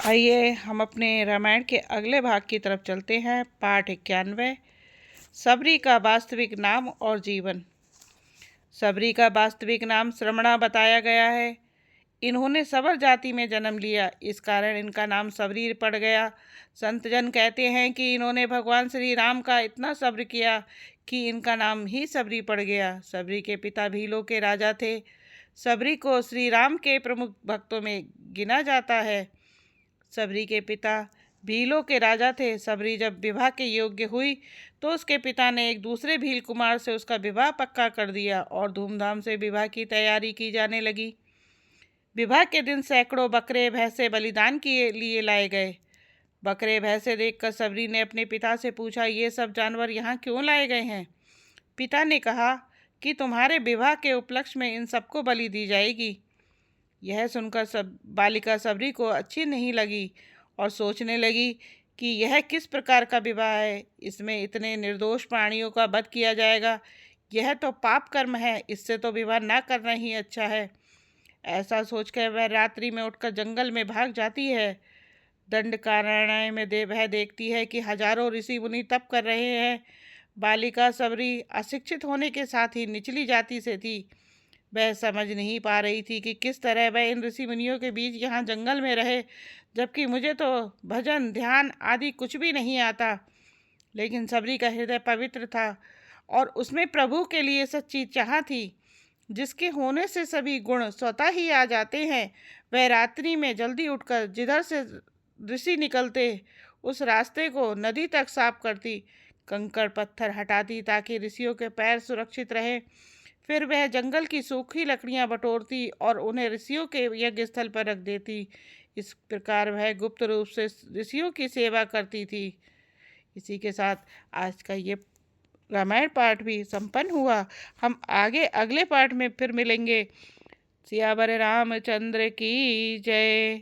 आइए हम अपने रामायण के अगले भाग की तरफ चलते हैं। पाठ 91। सबरी का वास्तविक नाम और जीवन। सबरी का वास्तविक नाम श्रमणा बताया गया है। इन्होंने सबर जाति में जन्म लिया, इस कारण इनका नाम सबरी पड़ गया। संतजन कहते हैं कि इन्होंने भगवान श्री राम का इतना सब्र किया कि इनका नाम ही सबरी पड़ गया। सबरी के पिता भीलों के राजा थे। सबरी को श्री राम के प्रमुख भक्तों में गिना जाता है। सबरी के पिता भीलों के राजा थे। सबरी जब विवाह के योग्य हुई तो उसके पिता ने एक दूसरे भील कुमार से उसका विवाह पक्का कर दिया और धूमधाम से विवाह की तैयारी की जाने लगी। विवाह के दिन सैकड़ों बकरे भैंसे बलिदान के लिए लाए गए। बकरे भैंसे देखकर सबरी ने अपने पिता से पूछा, ये सब जानवर यहाँ क्यों लाए गए हैं? पिता ने कहा कि तुम्हारे विवाह के उपलक्ष्य में इन सबको बलि दी जाएगी। यह सुनकर सब बालिका सबरी को अच्छी नहीं लगी और सोचने लगी कि यह किस प्रकार का विवाह है, इसमें इतने निर्दोष प्राणियों का वध किया जाएगा। यह तो पाप कर्म है, इससे तो विवाह ना करना ही अच्छा है। ऐसा सोचकर वह रात्रि में उठकर जंगल में भाग जाती है। दंडकारण्य में वह देखती है कि हजारों ऋषि मुनि तप कर रहे हैं। बालिका सबरी अशिक्षित होने के साथ ही निचली जाति से थी। वह समझ नहीं पा रही थी कि किस तरह वह इन ऋषि मुनियों के बीच यहाँ जंगल में रहे, जबकि मुझे तो भजन ध्यान आदि कुछ भी नहीं आता। लेकिन सबरी का हृदय पवित्र था और उसमें प्रभु के लिए सच्ची चाह थी, जिसके होने से सभी गुण स्वतः ही आ जाते हैं। वह रात्रि में जल्दी उठकर जिधर से ऋषि निकलते उस रास्ते को नदी तक साफ करती, कंकड़ पत्थर हटाती ताकि ऋषियों के पैर सुरक्षित रहे। फिर वह जंगल की सूखी लकड़ियां बटोरती और उन्हें ऋषियों के यज्ञ स्थल पर रख देती। इस प्रकार वह गुप्त रूप से ऋषियों की सेवा करती थी। इसी के साथ आज का ये रामायण पाठ भी संपन्न हुआ। हम आगे अगले पाठ में फिर मिलेंगे। सियावर रामचंद्र की जय।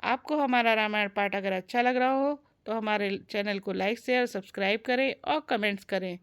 आपको हमारा रामायण पाठ अगर अच्छा लग रहा हो तो हमारे चैनल को लाइक शेयर सब्सक्राइब करें और कमेंट्स करें।